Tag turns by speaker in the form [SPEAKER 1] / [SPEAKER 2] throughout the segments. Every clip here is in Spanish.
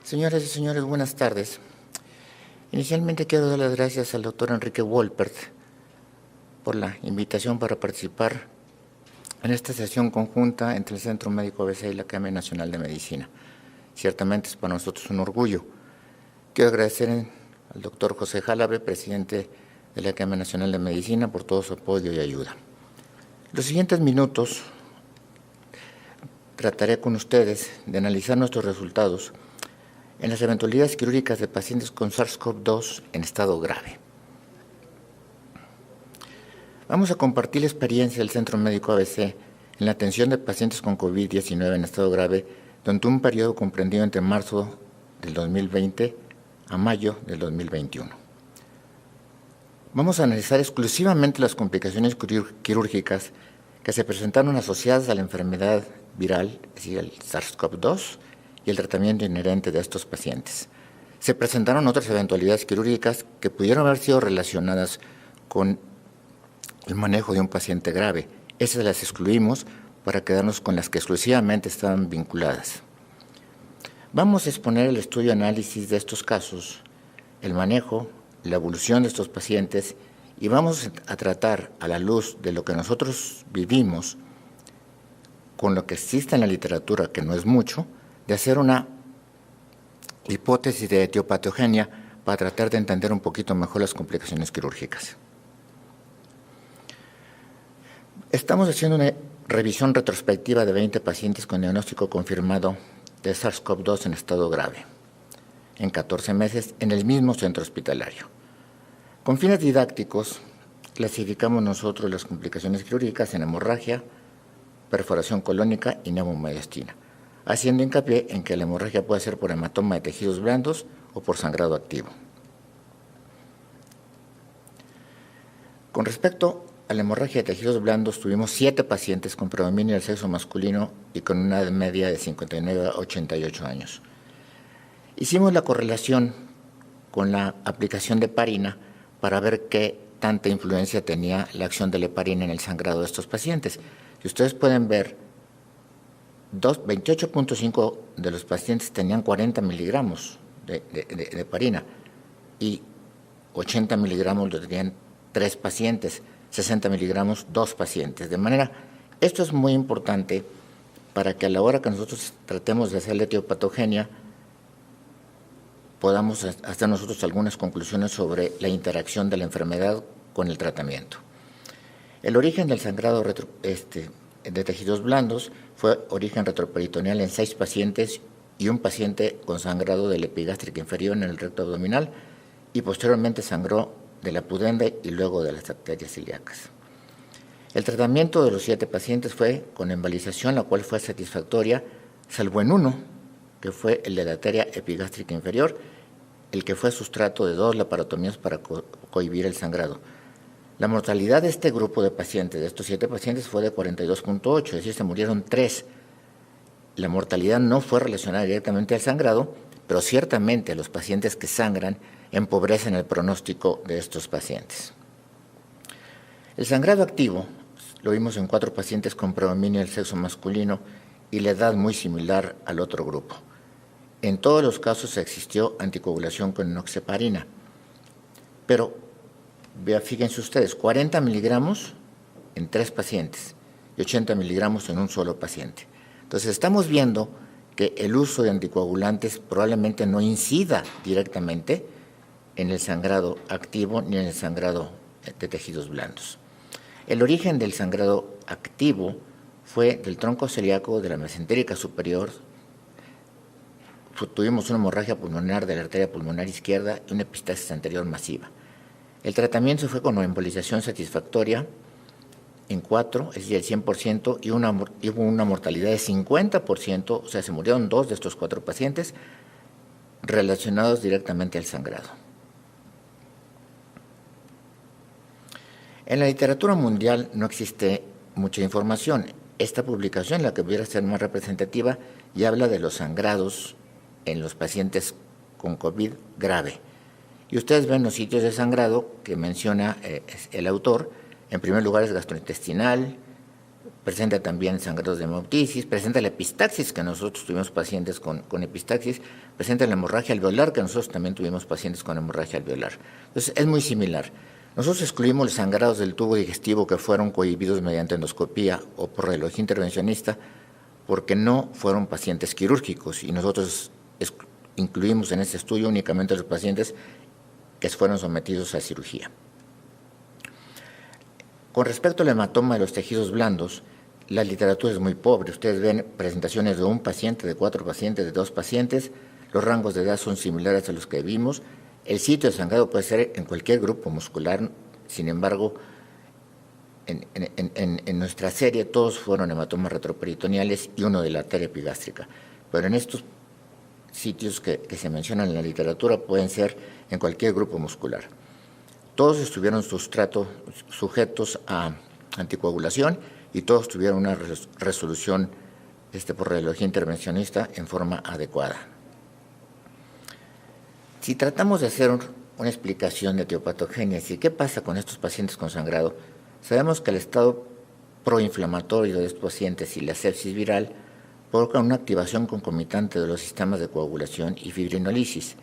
[SPEAKER 1] Señoras y señores, buenas tardes. Inicialmente quiero dar las gracias al doctor Enrique Wolpert por la invitación para participar en esta sesión conjunta entre el Centro Médico ABC y la Academia Nacional de Medicina. Ciertamente es para nosotros un orgullo. Quiero agradecer al doctor José Jalabe, presidente de la Academia Nacional de Medicina, por todo su apoyo y ayuda. Los siguientes minutos trataré con ustedes de analizar nuestros resultados en las eventualidades quirúrgicas de pacientes con SARS-CoV-2 en estado grave. Vamos a compartir la experiencia del Centro Médico ABC en la atención de pacientes con COVID-19 en estado grave durante un periodo comprendido entre marzo del 2020 a mayo del 2021. Vamos a analizar exclusivamente las complicaciones quirúrgicas que se presentaron asociadas a la enfermedad viral, es decir, el SARS-CoV-2, y el tratamiento inherente de estos pacientes. Se presentaron otras eventualidades quirúrgicas que pudieron haber sido relacionadas con el manejo de un paciente grave. Esas las excluimos para quedarnos con las que exclusivamente estaban vinculadas. Vamos a exponer el estudio y análisis de estos casos, el manejo, la evolución de estos pacientes, y vamos a tratar, a la luz de lo que nosotros vivimos, con lo que existe en la literatura, que no es mucho, de hacer una hipótesis de etiopatogenia para tratar de entender un poquito mejor las complicaciones quirúrgicas. Estamos haciendo una revisión retrospectiva de 20 pacientes con diagnóstico confirmado de SARS-CoV-2 en estado grave, en 14 meses, en el mismo centro hospitalario. Con fines didácticos, clasificamos nosotros las complicaciones quirúrgicas en hemorragia, perforación colónica y neumomediastina, haciendo hincapié en que la hemorragia puede ser por hematoma de tejidos blandos o por sangrado activo. Con respecto a la hemorragia de tejidos blandos, tuvimos 7 pacientes con predominio del sexo masculino y con una edad media de 59 a 88 años. Hicimos la correlación con la aplicación de heparina para ver qué tanta influencia tenía la acción de la heparina en el sangrado de estos pacientes. Si ustedes pueden ver, 28.5 de los pacientes tenían 40 miligramos de heparina y 80 miligramos lo tenían 3 pacientes, 60 miligramos 2 pacientes. De manera, esto es muy importante para que a la hora que nosotros tratemos de hacer la etiopatogenia podamos hacer nosotros algunas conclusiones sobre la interacción de la enfermedad con el tratamiento. El origen del sangrado de tejidos blandos fue origen retroperitoneal en 6 pacientes y un paciente con sangrado de la epigástrica inferior en el recto abdominal y posteriormente sangró de la pudenda y luego de las arterias ilíacas. El tratamiento de los 7 pacientes fue con embolización, la cual fue satisfactoria, salvo en uno, que fue el de la arteria epigástrica inferior, el que fue sustrato de 2 laparotomías para cohibir el sangrado. La mortalidad de este grupo de pacientes, de estos 7 pacientes, fue de 42.8, es decir, se murieron 3. La mortalidad no fue relacionada directamente al sangrado, pero ciertamente los pacientes que sangran empobrecen el pronóstico de estos pacientes. El sangrado activo lo vimos en 4 pacientes con predominio del sexo masculino y la edad muy similar al otro grupo. En todos los casos existió anticoagulación con enoxaparina, pero fíjense ustedes, 40 miligramos en 3 pacientes y 80 miligramos en un solo paciente. Entonces, estamos viendo que el uso de anticoagulantes probablemente no incida directamente en el sangrado activo ni en el sangrado de tejidos blandos. El origen del sangrado activo fue del tronco celíaco de la mesentérica superior. Tuvimos una hemorragia pulmonar de la arteria pulmonar izquierda y una epistaxis anterior masiva. El tratamiento fue con embolización satisfactoria en 4, es decir, el 100%, y hubo una mortalidad de 50%, o sea, se murieron 2 de estos 4 pacientes relacionados directamente al sangrado. En la literatura mundial no existe mucha información. Esta publicación, la que pudiera ser más representativa, y habla de los sangrados en los pacientes con COVID grave. Y ustedes ven los sitios de sangrado que menciona el autor. En primer lugar es gastrointestinal, presenta también sangrados de hemoptisis, presenta la epistaxis, que nosotros tuvimos pacientes con epistaxis, presenta la hemorragia alveolar, que nosotros también tuvimos pacientes con hemorragia alveolar. Entonces, es muy similar. Nosotros excluimos los sangrados del tubo digestivo que fueron cohibidos mediante endoscopía o por radiología intervencionista porque no fueron pacientes quirúrgicos y nosotros incluimos en este estudio únicamente los pacientes que fueron sometidos a cirugía. Con respecto al hematoma de los tejidos blandos, la literatura es muy pobre. Ustedes ven presentaciones de un paciente, de 4 pacientes, de 2 pacientes. Los rangos de edad son similares a los que vimos. El sitio de sangrado puede ser en cualquier grupo muscular. Sin embargo, en nuestra serie todos fueron hematomas retroperitoneales y uno de la arteria epigástrica. Pero en estos sitios que se mencionan en la literatura pueden ser en cualquier grupo muscular. Todos estuvieron sujetos a anticoagulación y todos tuvieron una resolución por radiología intervencionista en forma adecuada. Si tratamos de hacer una explicación de etiopatogénesis, ¿qué pasa con estos pacientes con sangrado? Sabemos que el estado proinflamatorio de estos pacientes y la sepsis viral provocan una activación concomitante de los sistemas de coagulación y fibrinolisis.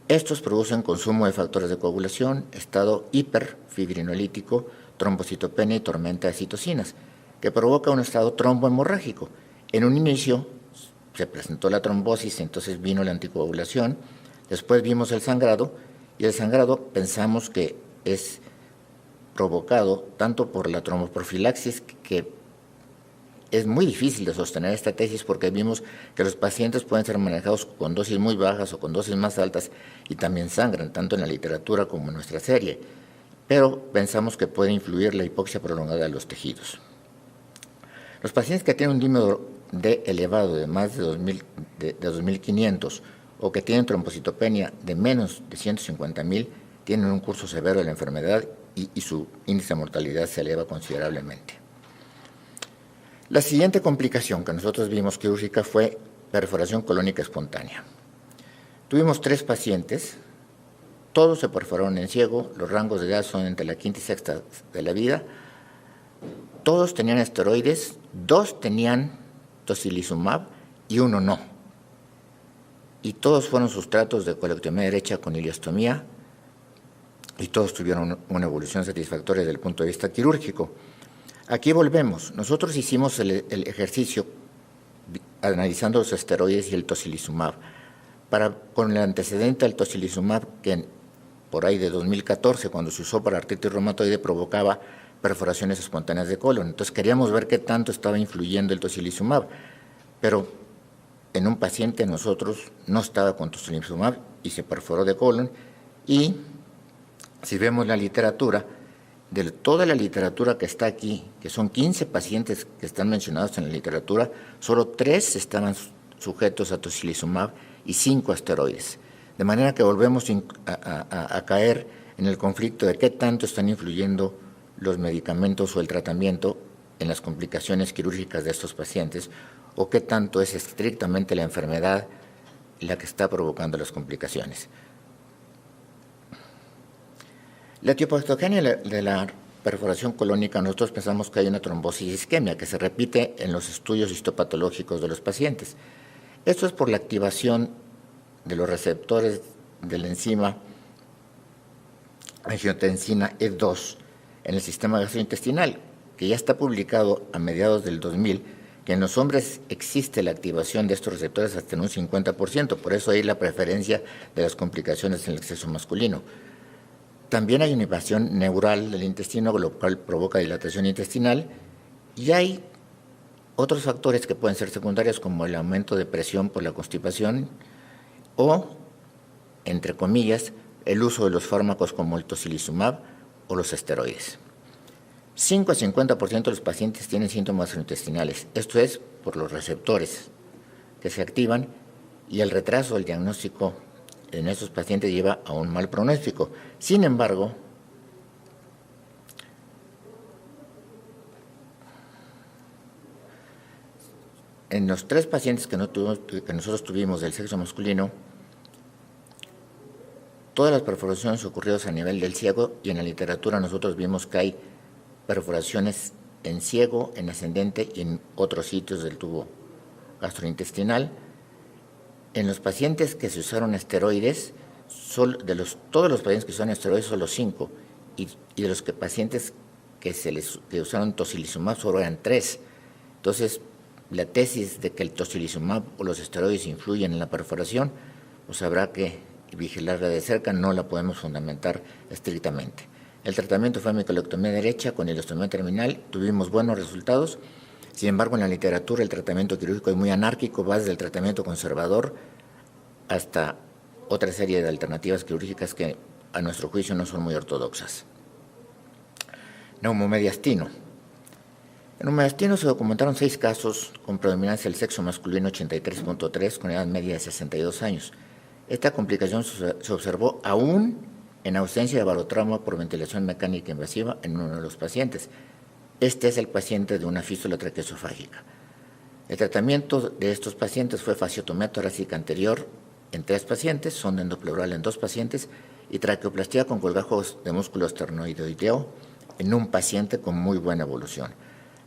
[SPEAKER 1] Estos producen consumo de factores de coagulación, estado hiperfibrinolítico, trombocitopenia y tormenta de citocinas, que provoca un estado trombohemorrágico. En un inicio se presentó la trombosis, entonces vino la anticoagulación, después vimos el sangrado, y el sangrado pensamos que es provocado tanto por la tromboprofilaxis, que es muy difícil de sostener esta tesis porque vimos que los pacientes pueden ser manejados con dosis muy bajas o con dosis más altas y también sangran, tanto en la literatura como en nuestra serie. Pero pensamos que puede influir la hipoxia prolongada de los tejidos. Los pacientes que tienen un dímero D elevado de más de 2.500 o que tienen trombocitopenia de menos de 150.000 tienen un curso severo de la enfermedad y su índice de mortalidad se eleva considerablemente. La siguiente complicación que nosotros vimos quirúrgica fue perforación colónica espontánea. Tuvimos 3 pacientes, todos se perforaron en ciego, los rangos de edad son entre la quinta y sexta de la vida, todos tenían esteroides, 2 tenían tocilizumab y 1 no. Y todos fueron sustratos de colectomía derecha con ileostomía y todos tuvieron una evolución satisfactoria desde el punto de vista quirúrgico. Aquí volvemos. Nosotros hicimos el ejercicio analizando los esteroides y el tocilizumab. Con el antecedente al tocilizumab, que por ahí de 2014, cuando se usó para artritis reumatoide, provocaba perforaciones espontáneas de colon. Entonces queríamos ver qué tanto estaba influyendo el tocilizumab. Pero en un paciente nosotros no estaba con tocilizumab y se perforó de colon. Y si vemos la literatura, de toda la literatura que está aquí, que son 15 pacientes que están mencionados en la literatura, solo 3 estaban sujetos a tocilizumab y 5 a esteroides. De manera que volvemos a caer en el conflicto de qué tanto están influyendo los medicamentos o el tratamiento en las complicaciones quirúrgicas de estos pacientes, o qué tanto es estrictamente la enfermedad la que está provocando las complicaciones. La etiopatogenia de la perforación colónica, nosotros pensamos que hay una trombosis isquemia que se repite en los estudios histopatológicos de los pacientes. Esto es por la activación de los receptores de la enzima angiotensina E2 en el sistema gastrointestinal, que ya está publicado a mediados del 2000, que en los hombres existe la activación de estos receptores hasta en un 50%, por eso hay la preferencia de las complicaciones en el exceso masculino. También hay una invasión neural del intestino, lo cual provoca dilatación intestinal, y hay otros factores que pueden ser secundarios, como el aumento de presión por la constipación o, entre comillas, el uso de los fármacos como el tocilizumab o los esteroides. 5 a 50% de los pacientes tienen síntomas gastrointestinales, esto es por los receptores que se activan, y el retraso del diagnóstico en estos pacientes lleva a un mal pronóstico. Sin embargo, en los 3 pacientes que nosotros tuvimos del sexo masculino, todas las perforaciones ocurridas a nivel del ciego, y en la literatura nosotros vimos que hay perforaciones en ciego, en ascendente y en otros sitios del tubo gastrointestinal. En los pacientes que se usaron esteroides, todos los pacientes que usaron esteroides, solo 5, y de los pacientes que usaron tocilizumab solo eran 3. Entonces, la tesis de que el tocilizumab o los esteroides influyen en la perforación, pues habrá que vigilarla de cerca, no la podemos fundamentar estrictamente. El tratamiento fue micolectomía derecha con ileostomía terminal, tuvimos buenos resultados. Sin embargo, en la literatura el tratamiento quirúrgico es muy anárquico, va desde el tratamiento conservador hasta otra serie de alternativas quirúrgicas que a nuestro juicio no son muy ortodoxas. Neumomediastino. En neumomediastino se documentaron 6 casos con predominancia del sexo masculino 83.3 con edad media de 62 años. Esta complicación se observó aún en ausencia de barotrauma por ventilación mecánica invasiva en uno de los pacientes. Este es el paciente de una fístula traqueosofágica. El tratamiento de estos pacientes fue fasciotomía torácica anterior en 3 pacientes, sonda endopleural en 2 pacientes y traqueoplastía con colgajos de músculo esternoideo en un paciente con muy buena evolución.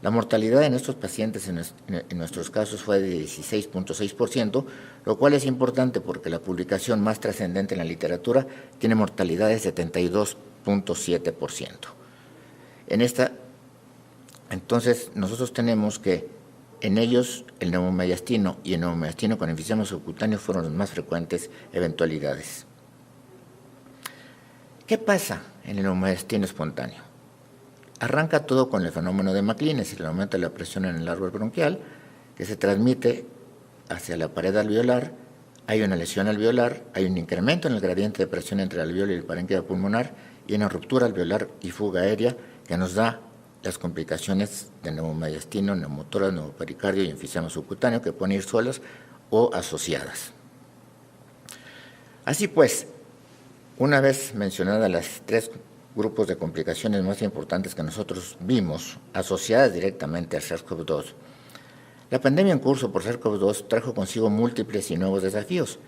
[SPEAKER 1] La mortalidad en estos pacientes en nuestros casos fue de 16.6%, lo cual es importante porque la publicación más trascendente en la literatura tiene mortalidad de 72.7%. Entonces, nosotros tenemos que en ellos el neumomediastino y el neumomediastino con enfisema subcutáneo fueron las más frecuentes eventualidades. ¿Qué pasa en el neumomediastino espontáneo? Arranca todo con el fenómeno de McLean, es el aumento de la presión en el árbol bronquial, que se transmite hacia la pared alveolar, hay una lesión alveolar, hay un incremento en el gradiente de presión entre el alveolo y el parénquima pulmonar y una ruptura alveolar y fuga aérea que nos da las complicaciones de neumomediastino, neumotórax, neumopericardio y enfisema subcutáneo que pueden ir solas o asociadas. Así pues, una vez mencionadas las 3 grupos de complicaciones más importantes que nosotros vimos asociadas directamente al SARS-CoV-2, la pandemia en curso por SARS-CoV-2 trajo consigo múltiples y nuevos desafíos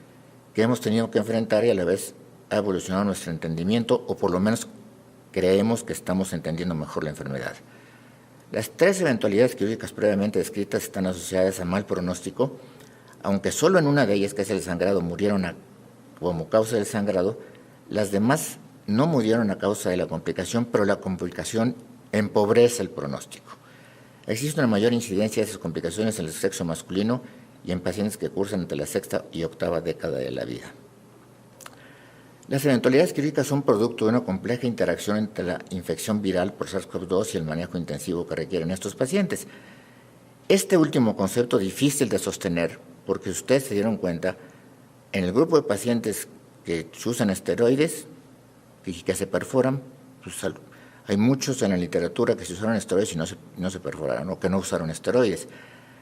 [SPEAKER 1] que hemos tenido que enfrentar y a la vez ha evolucionado nuestro entendimiento, o por lo menos creemos que estamos entendiendo mejor la enfermedad. Las 3 eventualidades quirúrgicas previamente descritas están asociadas a mal pronóstico, aunque solo en una de ellas, que es el sangrado, murieron como causa del sangrado, las demás no murieron a causa de la complicación, pero la complicación empobrece el pronóstico. Existe una mayor incidencia de esas complicaciones en el sexo masculino y en pacientes que cursan entre la 6ª y 8ª década de la vida. Las eventualidades quirúrgicas son producto de una compleja interacción entre la infección viral por SARS-CoV-2 y el manejo intensivo que requieren estos pacientes. Este último concepto es difícil de sostener porque ustedes se dieron cuenta, en el grupo de pacientes que usan esteroides y que se perforan, pues hay muchos en la literatura que se usaron esteroides y no se perforaron, o que no usaron esteroides.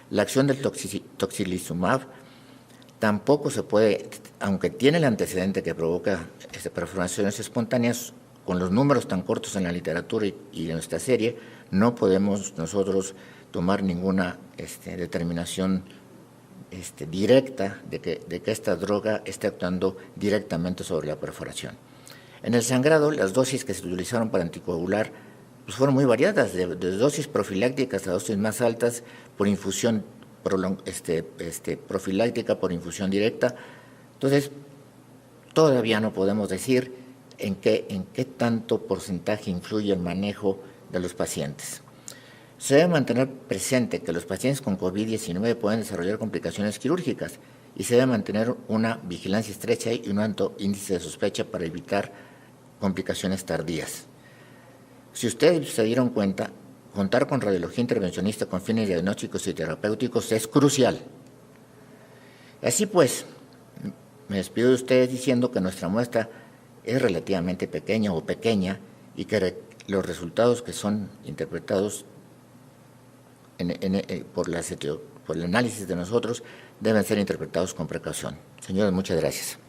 [SPEAKER 1] La acción del tocilizumab tampoco se puede, aunque tiene el antecedente que provoca perforaciones espontáneas, con los números tan cortos en la literatura y en nuestra serie, no podemos nosotros tomar ninguna determinación directa de que esta droga esté actuando directamente sobre la perforación. En el sangrado, las dosis que se utilizaron para anticoagular pues fueron muy variadas, de dosis profilácticas a dosis más altas por infusión profiláctica, por infusión directa. Entonces, todavía no podemos decir en qué tanto porcentaje influye el manejo de los pacientes. Se debe mantener presente que los pacientes con COVID-19 pueden desarrollar complicaciones quirúrgicas y se debe mantener una vigilancia estrecha y un alto índice de sospecha para evitar complicaciones tardías. Si ustedes se dieron cuenta, contar con radiología intervencionista con fines diagnósticos y terapéuticos es crucial. Así pues, me despido de ustedes diciendo que nuestra muestra es relativamente pequeña y que los resultados que son interpretados por el análisis de nosotros deben ser interpretados con precaución. Señores, muchas gracias.